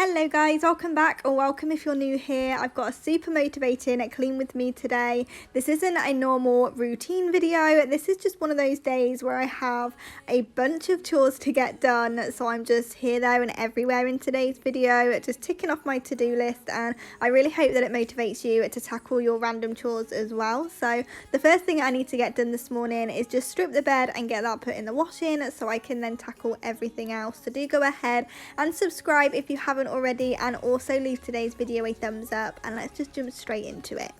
Hello guys, welcome back, or welcome if you're new here. I've got a super motivating clean with me today. This isn't a normal routine video. This is just one of those days where I have a bunch of chores to get done. So I'm just here, there and everywhere in today's video, just ticking off my to-do list, and I really hope that it motivates you to tackle your random chores as well. So the first thing I need to get done this morning is just strip the bed and get that put in the washing so I can then tackle everything else. So do go ahead and subscribe if you haven't already, and also leave today's video a thumbs up, and let's just jump straight into it.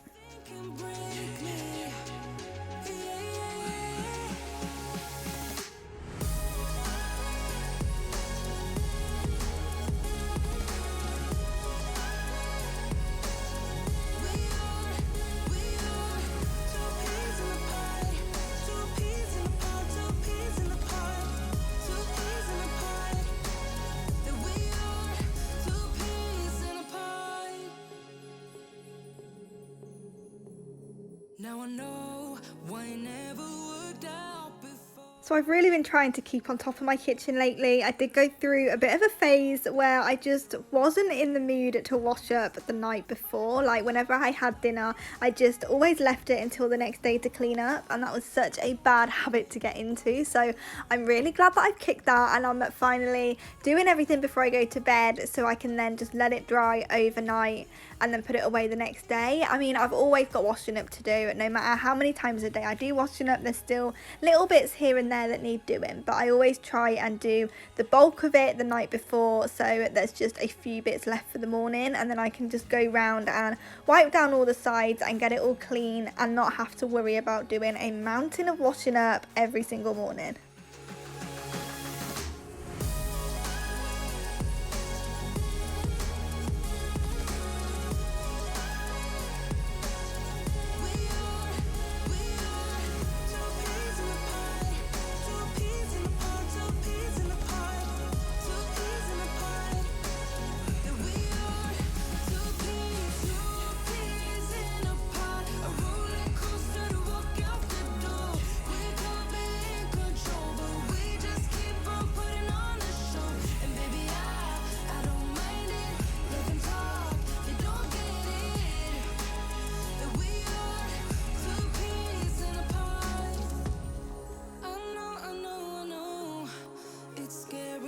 Now I know why I never worked out before. So I've really been trying to keep on top of my kitchen lately. I did go through a bit of a phase where I just wasn't in the mood to wash up the night before. Like whenever I had dinner, I just always left it until the next day to clean up, and that was such a bad habit to get into. So I'm really glad that I've kicked that, and I'm finally doing everything before I go to bed so I can then just let it dry overnight and then put it away the next day. I mean, I've always got washing up to do. No matter how many times a day I do washing up, there's still little bits here and there that need doing, but I always try and do the bulk of it the night before, so there's just a few bits left for the morning, and then I can just go round and wipe down all the sides and get it all clean and not have to worry about doing a mountain of washing up every single morning.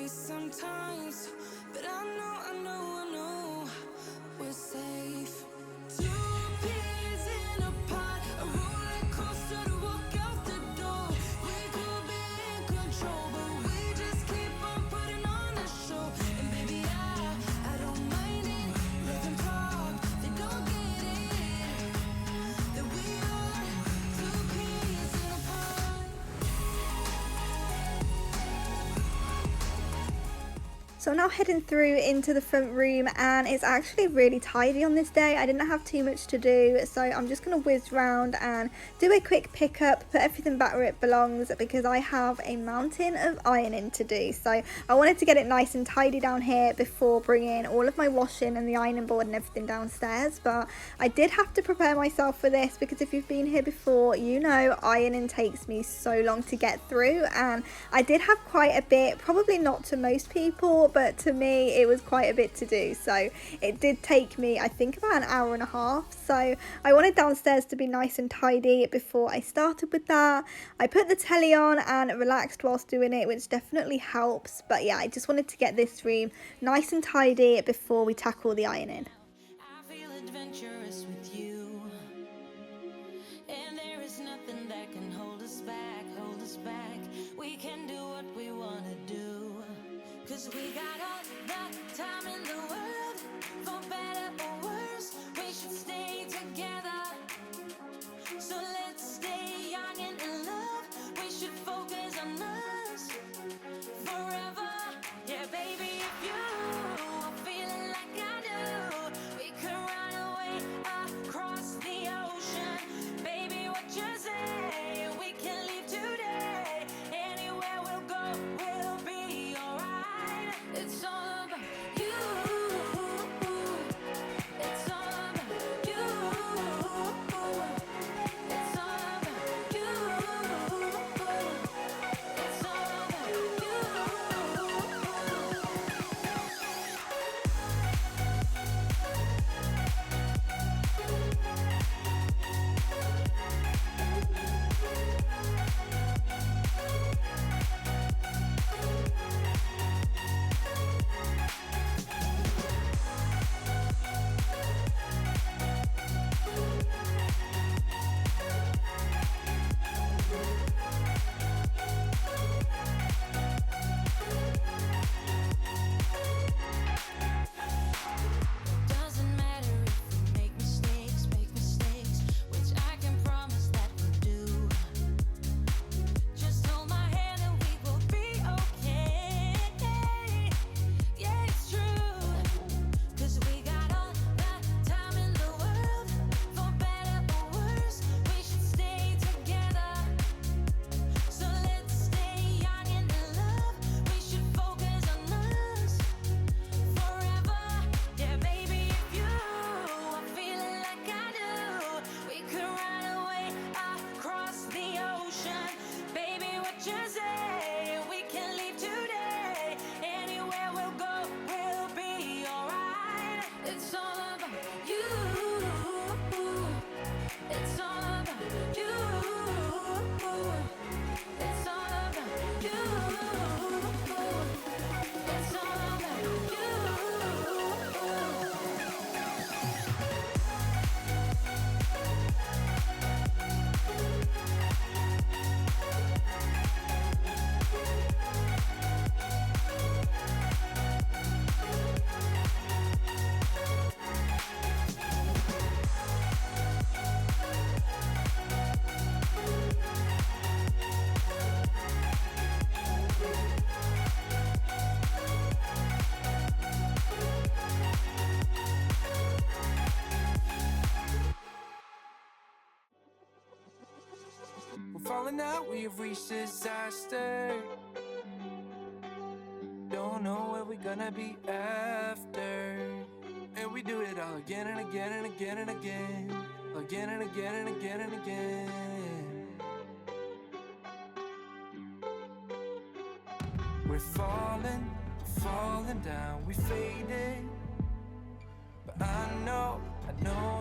Sometimes, but I know we're safe. Two peas in a pod, a roller coaster to walk out the door. We could be in control, but we just keep on putting on the show. And baby, I don't mind it. Let them talk, they don't get it. That we are two peas in a pod. So I'm now heading through into the front room, and it's actually really tidy on this day. I didn't have too much to do, so I'm just going to whiz round and do a quick pickup, put everything back where it belongs, because I have a mountain of ironing to do. So I wanted to get it nice and tidy down here before bringing all of my washing and the ironing board and everything downstairs. But I did have to prepare myself for this, because if you've been here before, you know ironing takes me so long to get through, and I did have quite a bit, probably not to most people, but to me it was quite a bit to do. So it did take me, I think, about an hour and a half. So I wanted downstairs to be nice and tidy before I started with that. I put the telly on and relaxed whilst doing it, which definitely helps. But yeah, I just wanted to get this room nice and tidy before we tackle the ironing. I feel adventurous with you, and there is nothing that can hold us back, hold us back. We can do what we want to do, 'cause we got all the time in the world, for better or worse. We should stay together, so let's stay young and in love. We should focus on us forever. Yeah, baby, if you are feeling like I do, we could run away across the ocean. Baby, what you say? We can leave today. Anywhere we'll go, we'll be alright. It's all falling out, we have reached disaster. Don't know where we're gonna be after. And we do it all again and again and again and again. Again and again and again and again. We're falling, falling down, we faded. But I know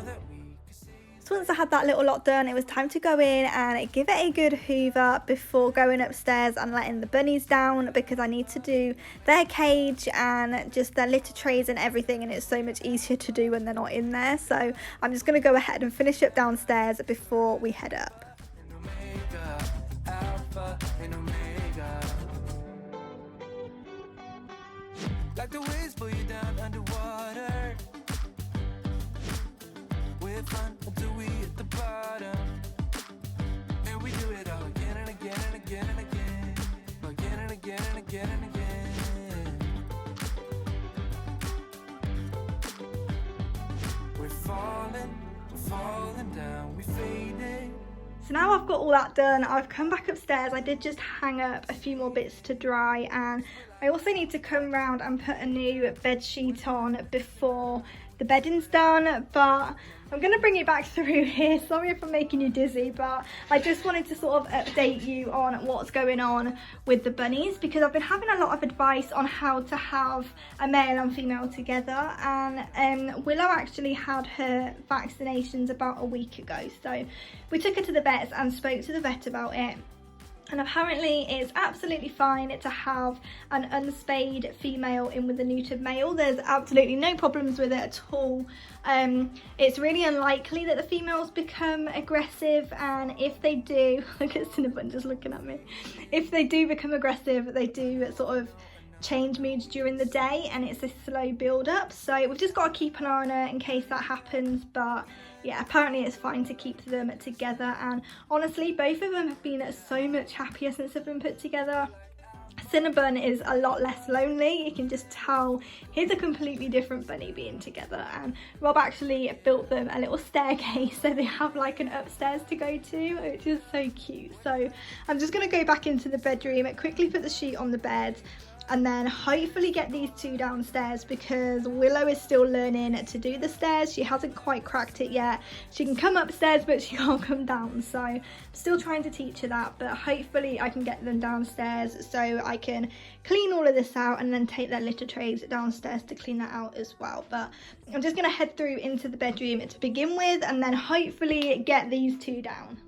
that we can see. So once I had that little lot done, it was time to go in and give it a good hoover before going upstairs and letting the bunnies down, because I need to do their cage and just their litter trays and everything, and it's so much easier to do when they're not in there. So I'm just going to go ahead and finish up downstairs before we head up. Like the waves pull you down underwater. We're fun until we hit the bottom. And we do it all again and again and again and again. Again and again and again and again. We're falling down, we faded. So now I've got all that done, I've come back upstairs. I did just hang up a few more bits to dry, and I also need to come round and put a new bed sheet on before the bedding's done. But I'm going to bring you back through here. Sorry if I'm making you dizzy, but I just wanted to sort of update you on what's going on with the bunnies, because I've been having a lot of advice on how to have a male and female together, and Willow actually had her vaccinations about a week ago. So we took her to the vets and spoke to the vet about it. And apparently it's absolutely fine to have an unspayed female in with a neutered male. There's absolutely no problems with it at all. It's really unlikely that the females become aggressive, and if they do, look at Cinnabon just looking at me. If they do become aggressive, they do sort of change moods during the day, and it's a slow build up. So we've just got to keep an eye on her in case that happens. But yeah, apparently it's fine to keep them together, and honestly both of them have been so much happier since they've been put together. Cinnabon is a lot less lonely. You can just tell he's a completely different bunny being together, and Rob actually built them a little staircase so they have like an upstairs to go to, which is so cute. So I'm just going to go back into the bedroom and quickly put the sheet on the bed, and then hopefully get these two downstairs, because Willow is still learning to do the stairs. She hasn't quite cracked it yet. She can come upstairs but she can't come down, so I'm still trying to teach her that. But hopefully I can get them downstairs so I can clean all of this out and then take their litter trays downstairs to clean that out as well. But I'm just going to head through into the bedroom to begin with, and then hopefully get these two down.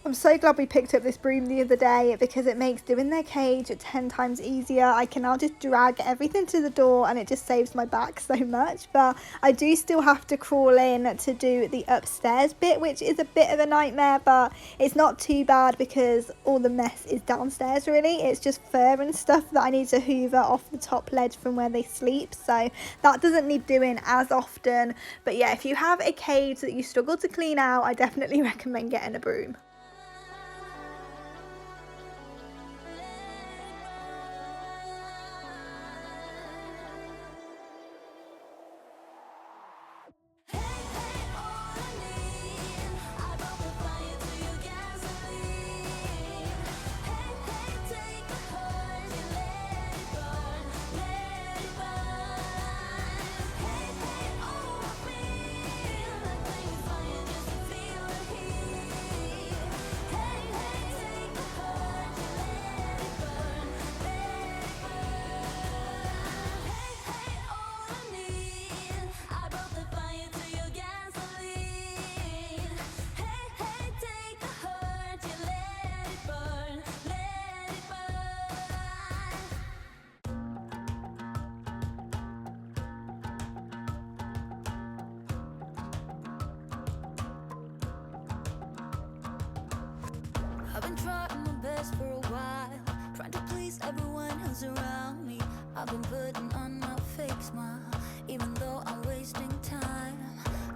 I'm so glad we picked up this broom the other day, because it makes doing their cage 10 times easier. I can now just drag everything to the door and it just saves my back so much. But I do still have to crawl in to do the upstairs bit, which is a bit of a nightmare, but it's not too bad because all the mess is downstairs really. It's just fur and stuff that I need to hoover off the top ledge from where they sleep, so that doesn't need doing as often. But yeah, if you have a cage that you struggle to clean out, I definitely recommend getting a broom. been trying my best for a while, trying to please everyone who's around me. I've been putting on my fake smile, even though I'm wasting time.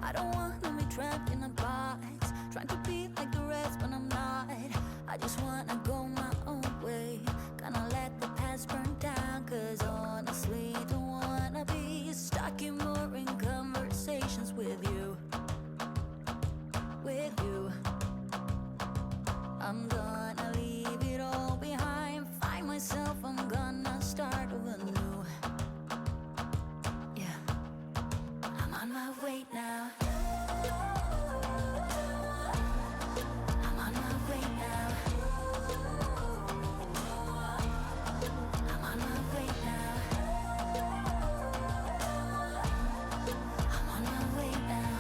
I don't wanna be trapped in a box, trying to be like the rest when I'm not. I just wanna go my own way, gonna let the past burn down. Cause honestly, don't wanna be stuck in boring conversations with you. With you, I'm gonna leave it all behind, find myself, I'm gonna start over new. Yeah, I'm on my way now. I'm on my way now. I'm on my way now. I'm on my way now.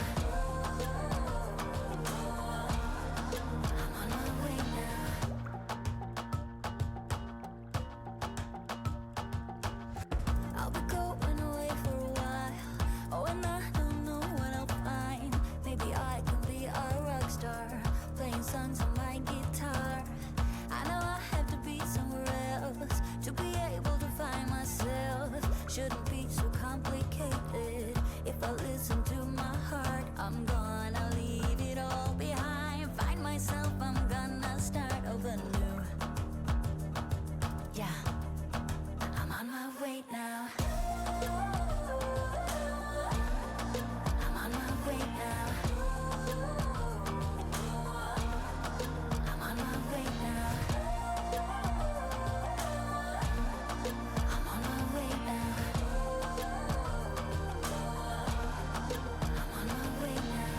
I'm on my way now. I'll be going away for a while. Oh, and I don't know what I'll find. Maybe I can be a rock star, playing songs on my guitar. I know I have to be somewhere else to be able to find myself. Shouldn't be so complicated if I listen to my heart. I'm gonna leave it all behind, find myself, I'm gonna start over new. Yeah, I'm on my way now. I'm on my way now. I'm on my way now. I'm on my way now. I'm on my way now.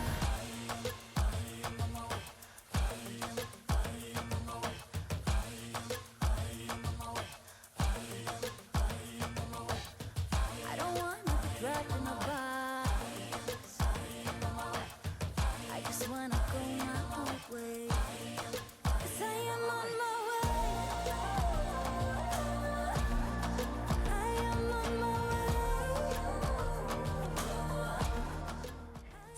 I don't wanna be trapped in a box. I just wanna go my own way. 'Cause I am on my way. I am on my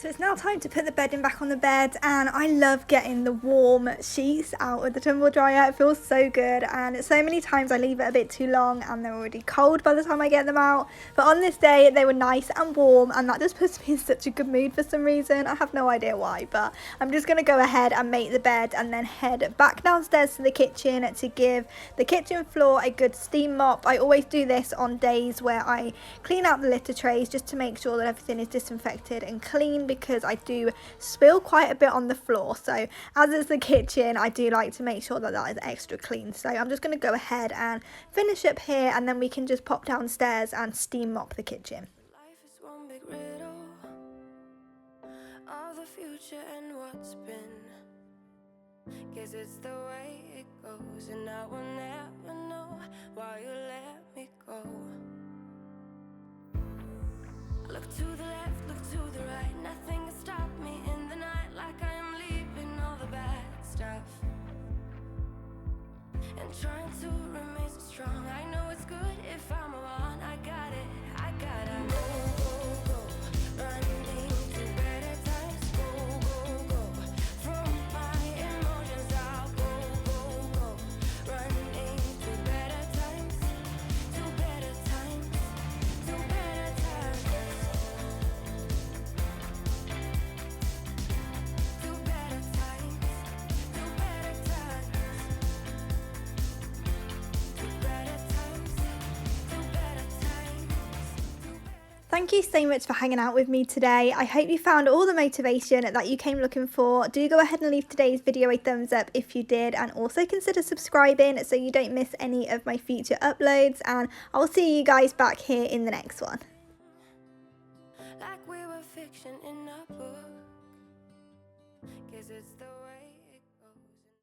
So it's now time to put the bedding back on the bed, and I love getting the warm sheets out of the tumble dryer. It feels so good, and so many times I leave it a bit too long and they're already cold by the time I get them out. But on this day they were nice and warm, and that just puts me in such a good mood for some reason. I have no idea why, but I'm just going to go ahead and make the bed and then head back downstairs to the kitchen to give the kitchen floor a good steam mop. I always do this on days where I clean out the litter trays just to make sure that everything is disinfected and clean, because I do spill quite a bit on the floor. So as it's the kitchen, I do like to make sure that that is extra clean. So I'm just going to go ahead and finish up here, and then we can just pop downstairs and steam mop the kitchen. Life is one big riddle of the future and what's been. Guess it's the way it goes, and I will never know why you let me go. Look to the left, look to the right, nothing can stop me in the night, like I am leaving all the bad stuff and trying to remain so strong. I know it's good if I'm alone. I got it, I gotta go, go, go, running to better times. Go, go, go, from my emotions I'll go, go, go, running to better times, to better times, to better times, to better times, to better times. Thank you so much for hanging out with me today. I hope you found all the motivation that you came looking for. Do go ahead and leave today's video a thumbs up if you did, and also consider subscribing so you don't miss any of my future uploads, and I'll see you guys back here in the next one. Like we were fiction in a book, 'cause it's the way